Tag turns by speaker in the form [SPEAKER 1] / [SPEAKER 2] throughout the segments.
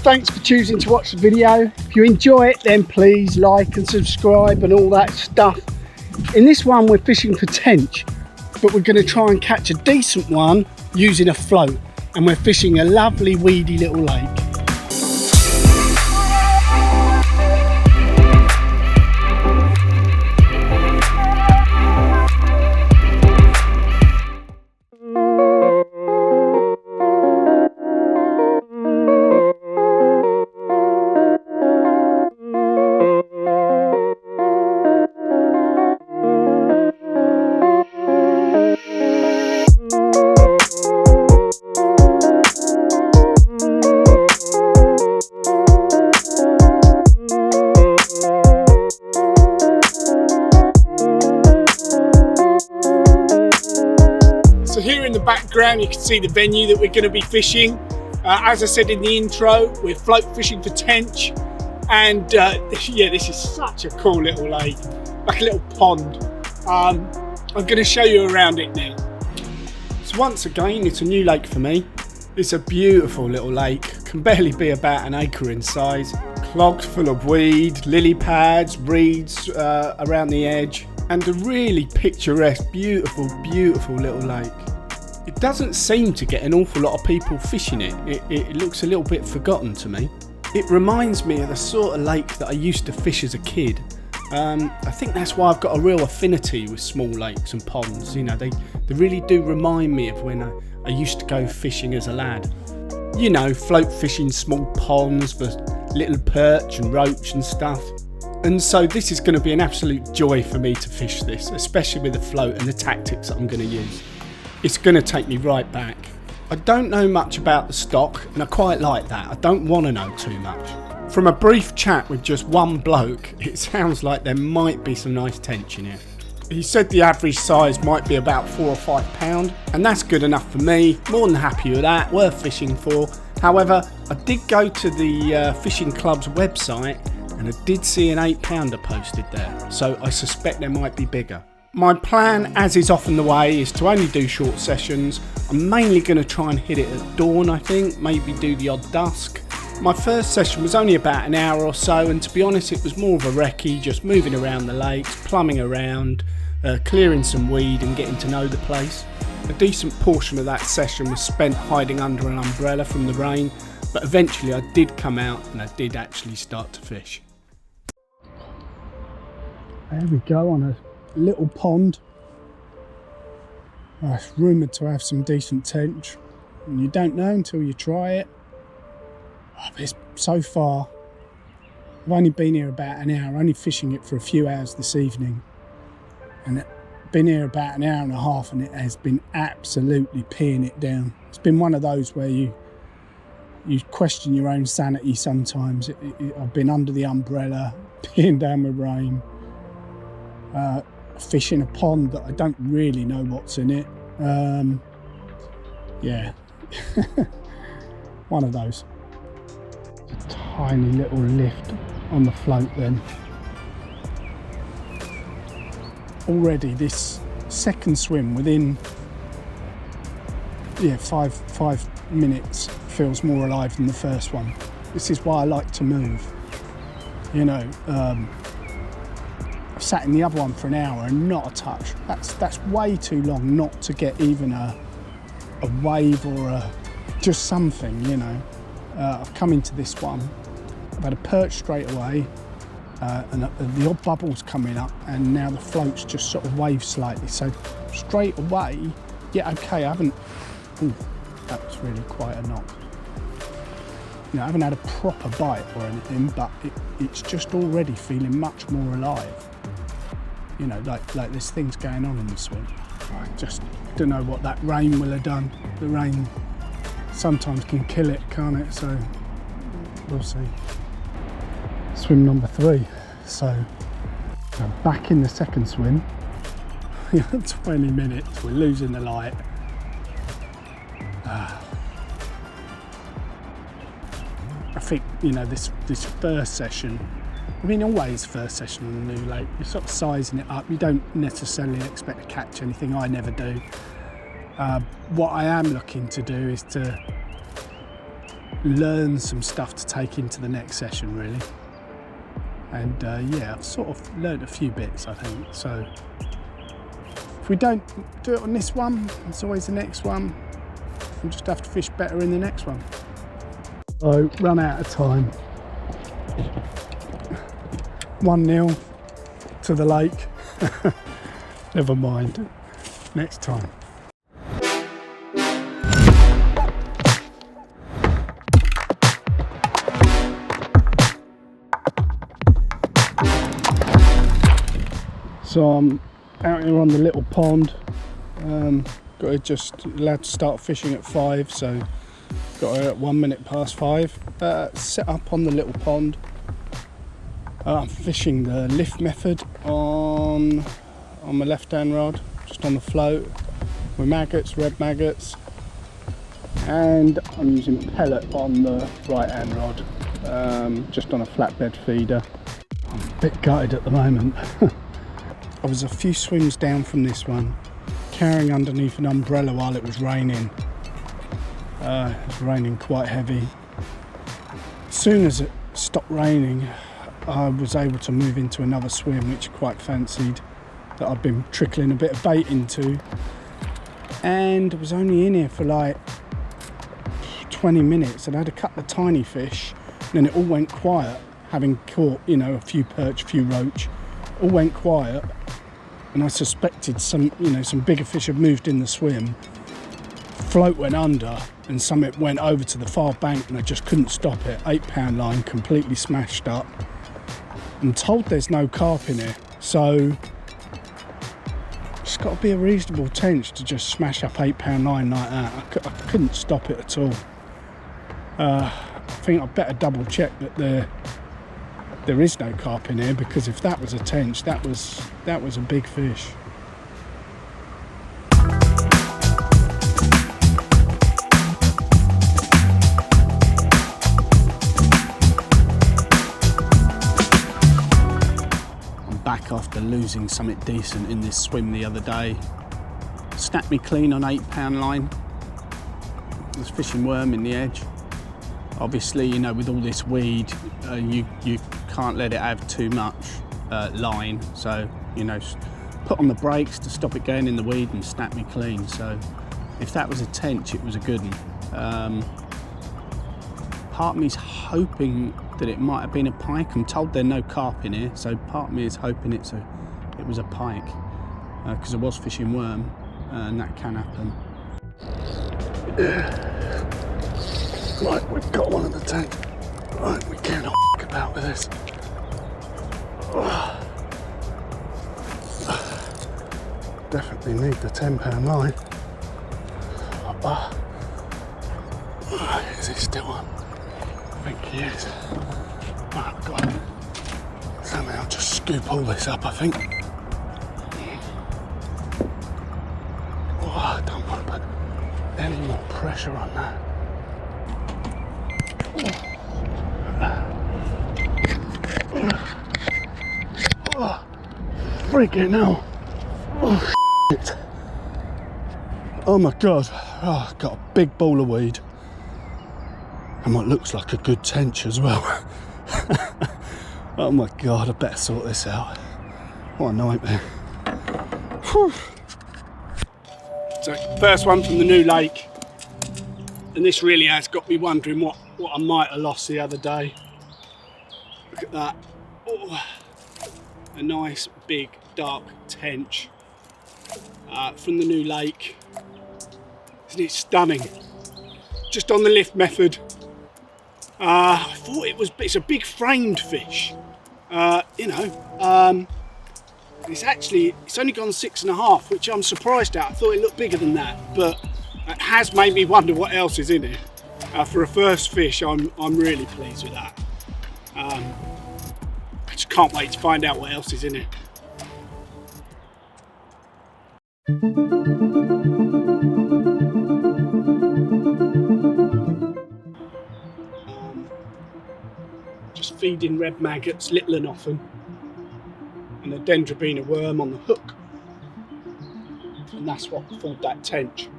[SPEAKER 1] thanks for choosing to watch the video. If you enjoy it, then please like and subscribe and all that stuff. In this one, we're fishing for tench, but we're going to try and catch a decent one using a float. And we're fishing a lovely weedy little lake. So here in the background you can see the venue that we're going to be fishing. As I said in the intro, we're float fishing for tench, and yeah, this is such a cool little lake, like a little pond. I'm going to show you around it now. So once again, it's a new lake for me. It's a beautiful little lake, can barely be about an acre in size, clogged full of weed, lily pads, reeds around the edge, and a really picturesque, beautiful little lake. It doesn't seem to get an awful lot of people fishing it. It looks a little bit forgotten to me. It reminds me of the sort of lake that I used to fish as a kid. I think that's why I've got a real affinity with small lakes and ponds. You know, they really do remind me of when I used to go fishing as a lad. You know, float fishing small ponds for little perch and roach and stuff. And so this is going to be an absolute joy for me to fish this, especially with the float and the tactics that I'm going to use. It's going to take me right back. I don't know much about the stock, and I quite like that. I don't want to know too much. From a brief chat with just one bloke, it sounds like there might be some nice tench in it. He said the average size might be about 4 or 5 pound, and that's good enough for me. More than happy with that, worth fishing for. However, I did go to the fishing club's website, and I did see an 8 pounder posted there, so I suspect there might be bigger. My plan, as is often the way, is to only do short sessions. I'm mainly going to try and hit it at dawn, I think, maybe do the odd dusk. My first session was only about an hour or so, and to be honest it was more of a recce, just moving around the lakes, plumbing around, clearing some weed and getting to know the place. A decent portion of that session was spent hiding under an umbrella from the rain, but eventually I did come out and I did actually start to fish. There we go, on a little pond. It's rumoured to have some decent tench, and you don't know until you try it. But so far, I've only been here about an hour, only fishing it for a few hours this evening, and been here about an hour and a half, and it has been absolutely peeing it down. It's been one of those where you question your own sanity sometimes. I've been under the umbrella, peeing down with rain, fishing a pond that I don't really know what's in it. Yeah, one of those. A tiny little lift on the float then. Already this second swim within 5 minutes feels more alive than the first one. This is why I like to move. You know, I've sat in the other one for an hour and not a touch. That's way too long not to get even a wave or just something, you know. I've come into this one, I've had a perch straight away, and the odd bubbles coming up, and now the float's just sort of waved slightly. So straight away, yeah, okay, I haven't, that was really quite a knock. You know, I haven't had a proper bite or anything, but it's just already feeling much more alive. You know, like there's things going on in the swim. I just don't know what that rain will have done. The rain sometimes can kill it, can't it? So we'll see. Swim number 3. So I'm back in the second swim. 20 minutes, we're losing the light. I think, you know, this first session, I mean, always first session on a new lake, you're sort of sizing it up. You don't necessarily expect to catch anything. I never do. What I am looking to do is to learn some stuff to take into the next session, really. And yeah, I've sort of learned a few bits, I think. So if we don't do it on this one, it's always the next one. We'll just have to fish better in the next one. So, run out of time. 1-0 to the lake. Never mind. Next time. So I'm out here on the little pond. Got to just allowed to start fishing at 5, so got here at 1 minute past 5. Set up on the little pond. I'm fishing the lift method on my left-hand rod, just on the float with maggots, red maggots, and I'm using pellet on the right-hand rod, just on a flatbed feeder. I'm a bit gutted at the moment. I was a few swims down from this one, carrying underneath an umbrella while it was raining. It was raining quite heavy. As soon as it stopped raining, I was able to move into another swim, which I quite fancied, that I'd been trickling a bit of bait into. And I was only in here for like 20 minutes, and I had a couple of tiny fish, and then it all went quiet, having caught, you know, a few perch, a few roach. All went quiet, and I suspected some bigger fish had moved in the swim. Float went under, and some it went over to the far bank, and I just couldn't stop it. 8-pound line, completely smashed up. I'm told there's no carp in here, so it's got to be a reasonable tench to just smash up 8-pound line like that. I couldn't stop it at all. I think I'd better double check that there is no carp in here, because if that was a tench, that was a big fish. I'm back after losing something decent in this swim the other day. Snapped me clean on 8-pound line. I was fishing worm in the edge. Obviously, you know, with all this weed, you can't let it have too much line, so, you know, put on the brakes to stop it going in the weed and snap me clean. So if that was a tench, it was a good one. Part of me's hoping that it might have been a pike. I'm told there's no carp in here, so part of me is hoping it was a pike, because I was fishing worm, and that can happen. Right, we've got one in the tank. Right, we cannot f*** about with this. Definitely need the 10-pound line. Is he still on? I think he is. Right, I've got to somehow just scoop all this up, I think. I don't want to put any more pressure on that. Freaking hell. Oh, shit. Oh my god. Oh, I've got a big ball of weed. And what looks like a good tench as well. Oh my god, I better sort this out. What a nightmare. Whew. So, first one from the new lake. And this really has got me wondering what I might have lost the other day. Look at that. Oh, a nice big dark tench from the new lake. Isn't it stunning? Just on the lift method. I thought it's a big framed fish. It's only gone 6.5, which I'm surprised at. I thought it looked bigger than that, but it has made me wonder what else is in it. For a first fish, I'm really pleased with that. I just can't wait to find out what else is in it. Just feeding red maggots, little and often, and a dendrobina worm on the hook, and that's what pulled that tench.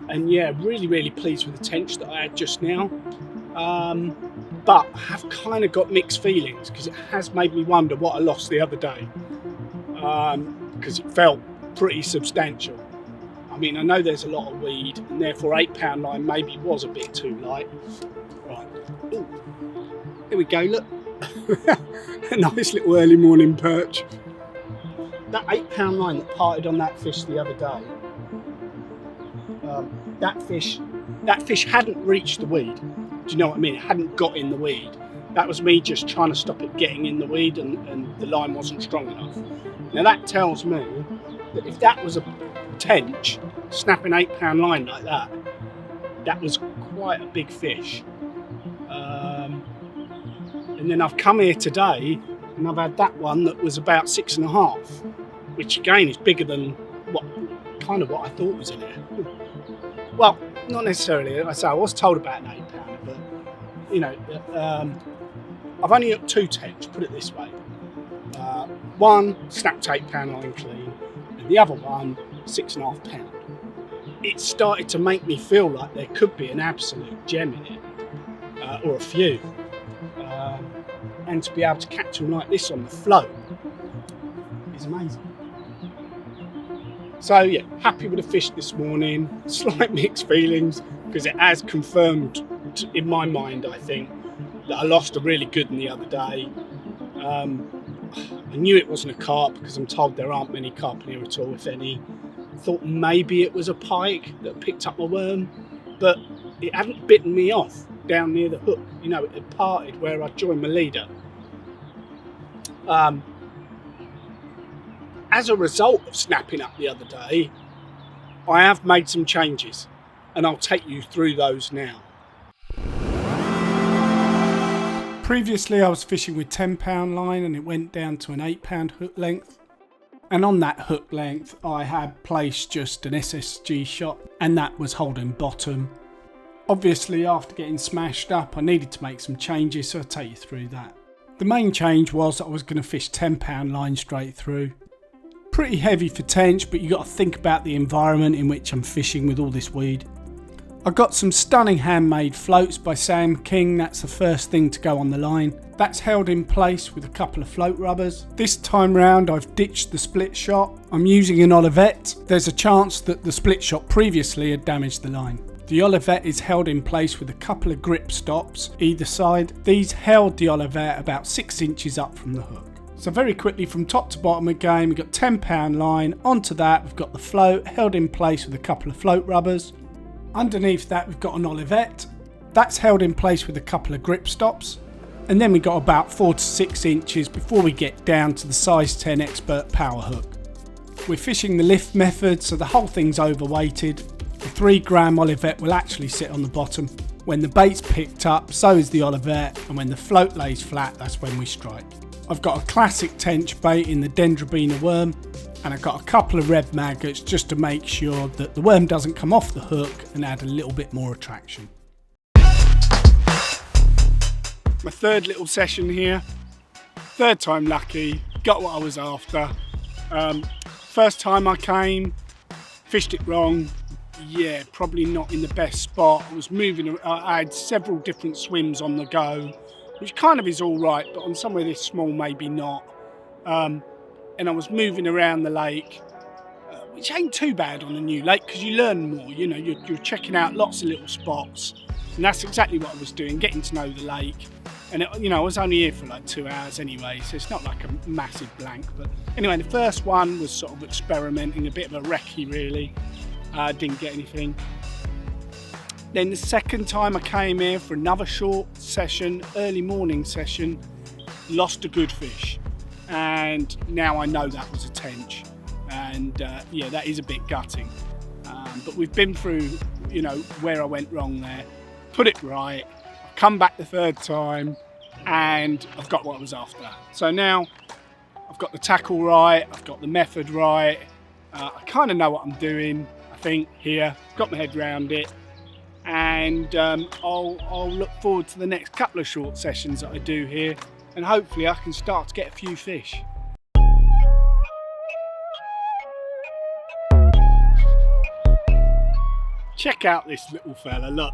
[SPEAKER 1] And yeah, really pleased with the tench that I had just now. But I have kind of got mixed feelings because it has made me wonder what I lost the other day, because it felt pretty substantial. I mean, I know there's a lot of weed, and therefore £8 line maybe was a bit too light. Right, ooh, here we go, look. A nice little early morning perch. That £8 line that parted on that fish the other day, that fish hadn't reached the weed. Do you know what I mean? It hadn't got in the weed. That was me just trying to stop it getting in the weed, and the line wasn't strong enough. Now that tells me that if that was a tench snapping £8 line like that, that was quite a big fish. And then I've come here today and I've had that one that was about 6.5, which again is bigger than what I thought was in there. Well, not necessarily. I say I was told about an £8, but you know, I've only hooked 2 tench, put it this way. One snapped £8 line clean, and the other one £6.5. It started to make me feel like there could be an absolute gem in it, or a few. And to be able to catch them like this on the float is amazing. So yeah, happy with the fish this morning. Slight mixed feelings because it has confirmed in my mind, I think, that I lost a really good one the other day. I knew it wasn't a carp because I'm told there aren't many carp in here at all, if any. Thought maybe it was a pike that picked up my worm, but it hadn't bitten me off down near the hook. You know, it had parted where I joined my leader. As a result of snapping up the other day, I have made some changes, and I'll take you through those now. Previously I was fishing with £10 line and it went down to an £8 hook length. And on that hook length I had placed just an SSG shot, and that was holding bottom. Obviously after getting smashed up I needed to make some changes, so I'll take you through that. The main change was I was going to fish £10 line straight through. Pretty heavy for tench, but you got to think about the environment in which I'm fishing with all this weed. I got some stunning handmade floats by Sam King. That's the first thing to go on the line. That's held in place with a couple of float rubbers. This time round I've ditched the split shot. I'm using an Olivet. There's a chance that the split shot previously had damaged the line. The Olivet is held in place with a couple of grip stops either side. These held the Olivet about 6 inches up from the hook. So very quickly from top to bottom again, we've got £10 line. Onto that we've got the float held in place with a couple of float rubbers. Underneath that we've got an Olivet. That's held in place with a couple of grip stops. And then we've got about 4 to 6 inches before we get down to the size 10 expert power hook. We're fishing the lift method, so the whole thing's overweighted. The 3 gram Olivet will actually sit on the bottom. When the bait's picked up, so is the Olivet, and when the float lays flat, that's when we strike. I've got a classic tench bait in the Dendrobina worm, and I've got a couple of red maggots just to make sure that the worm doesn't come off the hook and add a little bit more attraction. My third little session here, third time lucky, got what I was after. First time I came, fished it wrong. Yeah, probably not in the best spot. I was moving, I had several different swims on the go, which kind of is all right, but on somewhere this small, maybe not. And I was moving around the lake, which ain't too bad on a new lake because you learn more. You know, you're checking out lots of little spots, and that's exactly what I was doing, getting to know the lake. And you know, I was only here for like 2 hours anyway, so it's not like a massive blank. But anyway, the first one was sort of experimenting, a bit of a recce really. Didn't get anything. Then the second time I came here for another short session, early morning session, lost a good fish. And now I know that was a tench. And yeah, that is a bit gutting. But we've been through, you know, where I went wrong there, put it right, come back the third time, and I've got what I was after. So now I've got the tackle right, I've got the method right, I kind of know what I'm doing, I think, here, got my head around it, and I'll look forward to the next couple of short sessions that I do here, and hopefully I can start to get a few fish. check out this little fella, look.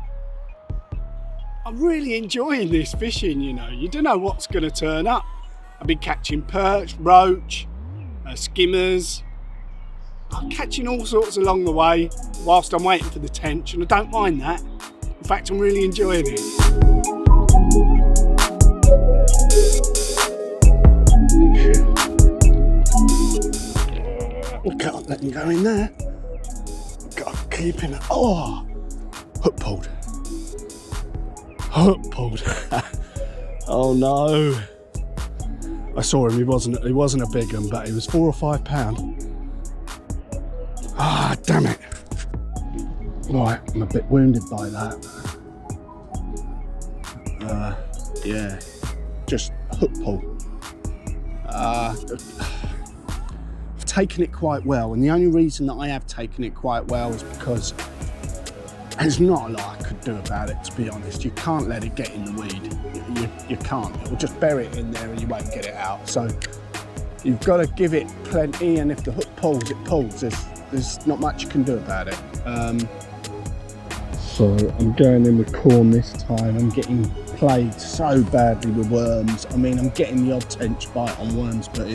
[SPEAKER 1] I'm really enjoying this fishing, you know. You don't know what's going to turn up. I've been catching perch, roach, skimmers. I'm catching all sorts along the way whilst I'm waiting for the tench, and I don't mind that. In fact, I'm really enjoying it. I can't let him go in there. Got to keep him. Oh, hook pulled. Hook pulled. Oh no. I saw him, he wasn't a big one, but he was 4 or 5 pound. Ah, damn it. Right, I'm a bit wounded by that. Yeah, just hook pull. I've taken it quite well, and the only reason that I have taken it quite well is because there's not a lot I could do about it, to be honest. You can't let it get in the weed. You can't. It will just bury it in there and you won't get it out. So you've got to give it plenty, and if the hook pulls, it pulls. There's not much you can do about it. So I'm going in with corn this time. I'm getting plagued so badly with worms. I mean, I'm getting the odd tench bite on worms, but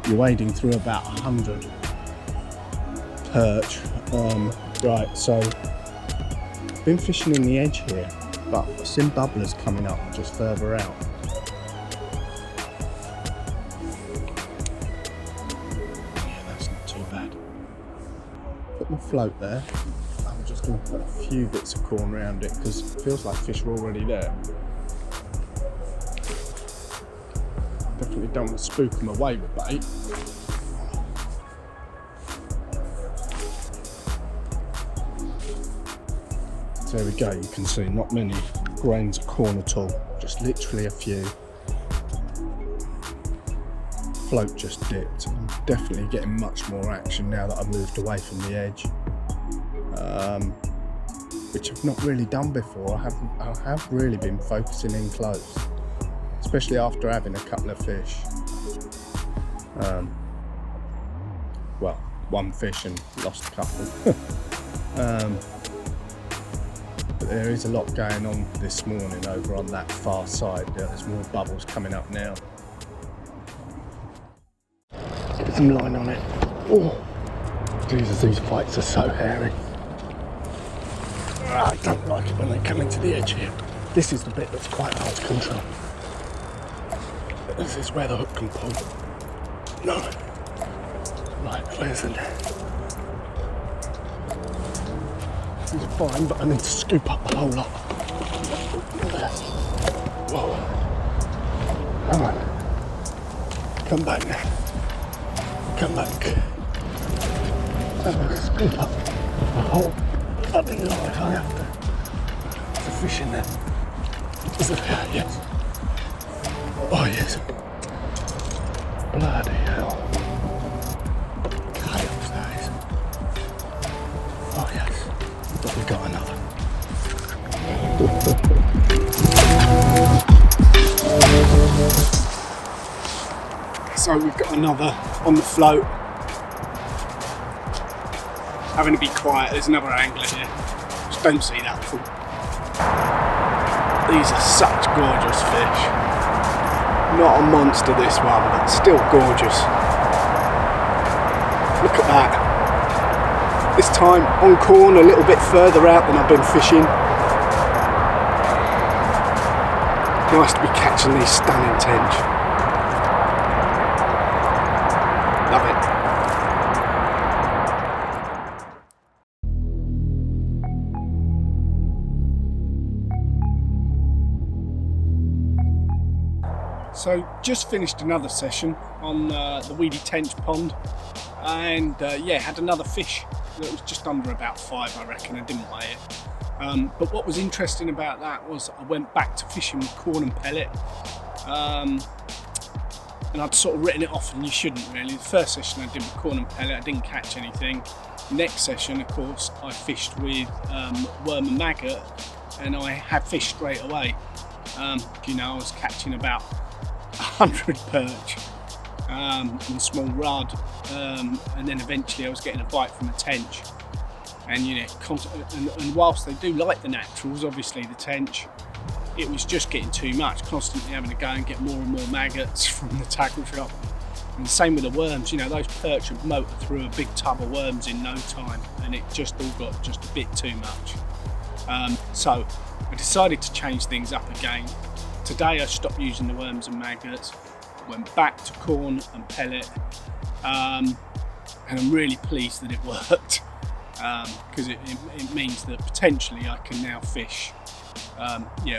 [SPEAKER 1] you're wading through about 100 perch. Right, so been fishing in the edge here, but I've seen bubblers coming up just further out. Yeah, that's not too bad. Put my float there. I'm just going to put a few bits of corn around it because it feels like fish are already there. Definitely don't want to spook them away with bait. There we go, you can see not many grains of corn at all, just literally a few. Float just dipped. I'm definitely getting much more action now that I've moved away from the edge, which I've not really done before. I have really been focusing in close, especially after having a couple of fish. Well, one fish and lost a couple. But there is a lot going on this morning over on that far side. There's more bubbles coming up now. Get some line on it. Oh, Jesus, these fights are so hairy. I don't like it when they come into the edge here. This is the bit that's quite hard to control. This is where the hook can pull. No. Right, where's the net? This is fine, but I need to scoop up the whole lot. Whoa. Come on. Come back now. Come back. I'm going to scoop up the whole bloody lot if I have to. There's a fish in there. Is it there? Yes. Oh, yes. Bloody hell. Chaos, that is. Oh, yes. But we got another. So we've got another on the float. Having to be quiet, there's another angler here. Just don't see that full. These are such gorgeous fish. Not a monster this one, but still gorgeous. Look at that. This time on corn, a little bit further out than I've been fishing. Nice to be catching these stunning tench. Love it. So just finished another session on the weedy tench pond, and yeah, had another fish that was just under about 5, I reckon. I didn't weigh it. But what was interesting about that was I went back to fishing with corn and pellet, and I'd sort of written it off, and you shouldn't really. The first session I did with corn and pellet, I didn't catch anything. Next session, of course, I fished with worm and maggot, and I had fish straight away. You know, I was catching about 100 perch and a small rod, and then eventually I was getting a bite from a tench. And you know, and whilst they do like the naturals, obviously the tench, it was just getting too much, constantly having to go and get more and more maggots from the tackle shop. And the same with the worms, you know, those perch would motor through a big tub of worms in no time, and it just all got just a bit too much. So I decided to change things up again. Today I stopped using the worms and maggots, went back to corn and pellet, and I'm really pleased that it worked. Because it means that potentially I can now fish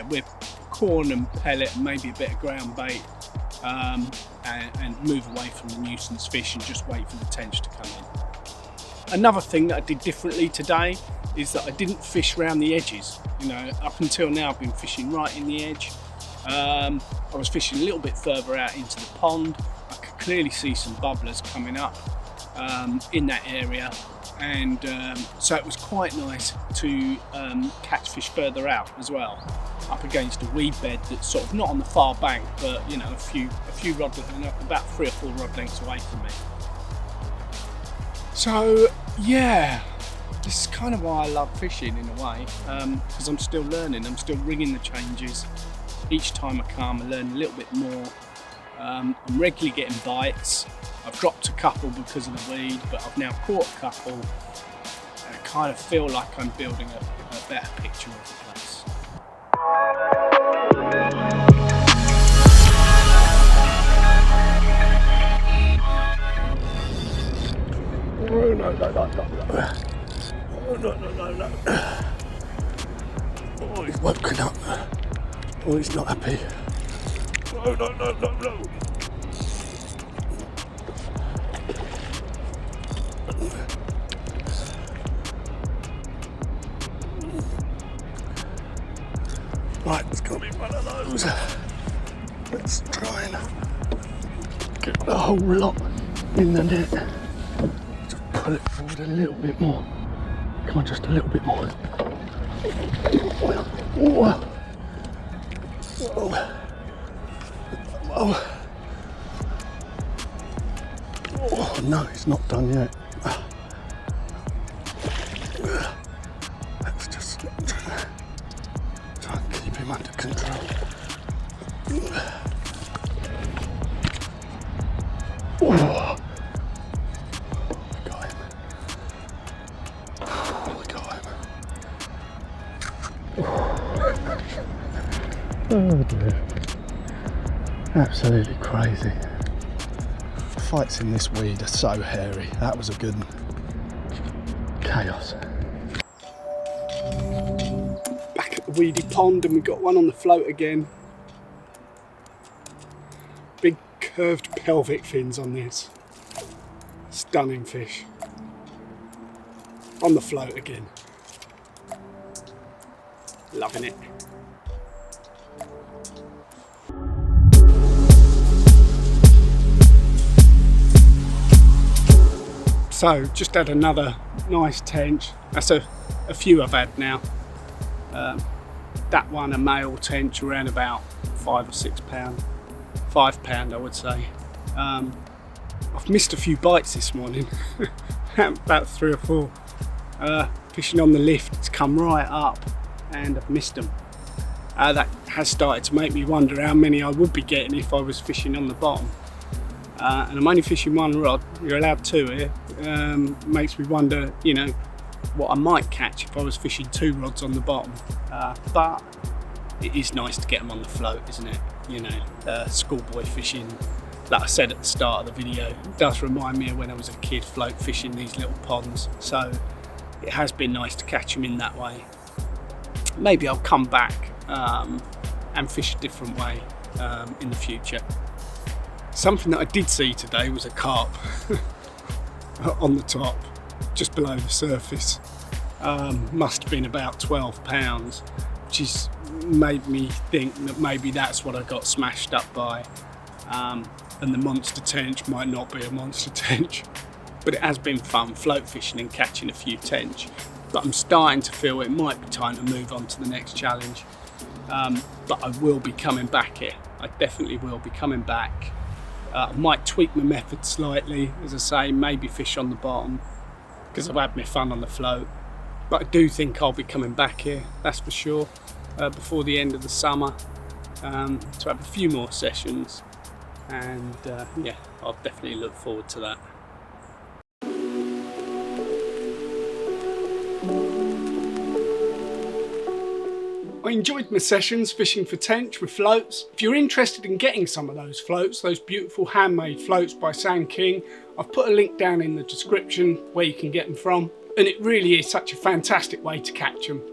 [SPEAKER 1] with corn and pellet and maybe a bit of ground bait, and move away from the nuisance fish and just wait for the tench to come in. Another thing that I did differently today is that I didn't fish around the edges. You know, up until now I've been fishing right in the edge. I was fishing a little bit further out into the pond. I could clearly see some bubblers coming up in that area. And so it was quite nice to catch fish further out as well, up against a weed bed that's sort of not on the far bank, but you know, a few rod, about 3 or 4 rod lengths away from me. So yeah, this is kind of why I love fishing in a way, because I'm still learning, I'm still rigging the changes. Each time I come, I learn a little bit more. I'm regularly getting bites. I've dropped a couple because of the weed, but I've now caught a couple, and I kind of feel like I'm building a better picture of the place. Oh no, no, no, no, no. Oh no, no, no, no. Oh, he's woken up. Oh, he's not happy. Oh no, no, no, no. Right, it's got to be one of those. Let's try and get the whole lot in the net. Just pull it forward a little bit more. Come on, just a little bit more. Oh, oh. Oh. Oh no, it's not done yet. Let's just try and keep him under control. Oh, we got him. Oh, we got him. Oh dear. Absolutely crazy. Fights in this weed are so hairy. That was a good one. Chaos. Back at the weedy pond, and we've got one on the float again. Big curved pelvic fins on this. Stunning fish. On the float again. Loving it. So just had another nice tench. That's a few I've had now. That one, a male tench, around about 5 or 6 pound, £5 I would say. I've missed a few bites this morning, about 3 or 4. Fishing on the lift, it's come right up and I've missed them. That has started to make me wonder how many I would be getting if I was fishing on the bottom. And I'm only fishing one rod, you're allowed 2 here. Makes me wonder, you know, what I might catch if I was fishing 2 rods on the bottom. But it is nice to get them on the float, isn't it? You know, schoolboy fishing, like I said at the start of the video, it does remind me of when I was a kid float fishing these little ponds. So it has been nice to catch them in that way. Maybe I'll come back and fish a different way in the future. Something that I did see today was a carp on the top, just below the surface. Must have been about 12 pounds, which is made me think that maybe that's what I got smashed up by. And the monster tench might not be a monster tench, but it has been fun float fishing and catching a few tench. But I'm starting to feel it might be time to move on to the next challenge. But I will be coming back here. I definitely will be coming back. I might tweak my method slightly, as I say, maybe fish on the bottom, because I've had my fun on the float. but I do think I'll be coming back here, that's for sure, before the end of the summer, to have a few more sessions, and yeah, I'll definitely look forward to that. I enjoyed my sessions fishing for tench with floats. If you're interested in getting some of those floats, those beautiful handmade floats by Sand King, I've put a link down in the description where you can get them from. And it really is such a fantastic way to catch them.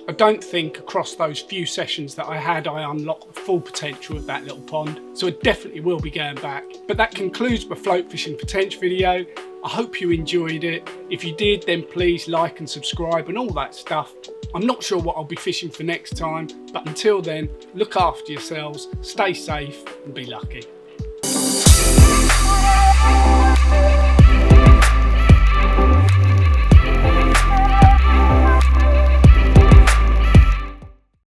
[SPEAKER 1] I don't think across those few sessions that I had, I unlocked the full potential of that little pond. So I definitely will be going back. But that concludes my float fishing for tench video. I hope you enjoyed it. If you did, then please like and subscribe and all that stuff. I'm not sure what I'll be fishing for next time, but until then, look after yourselves, stay safe and be lucky.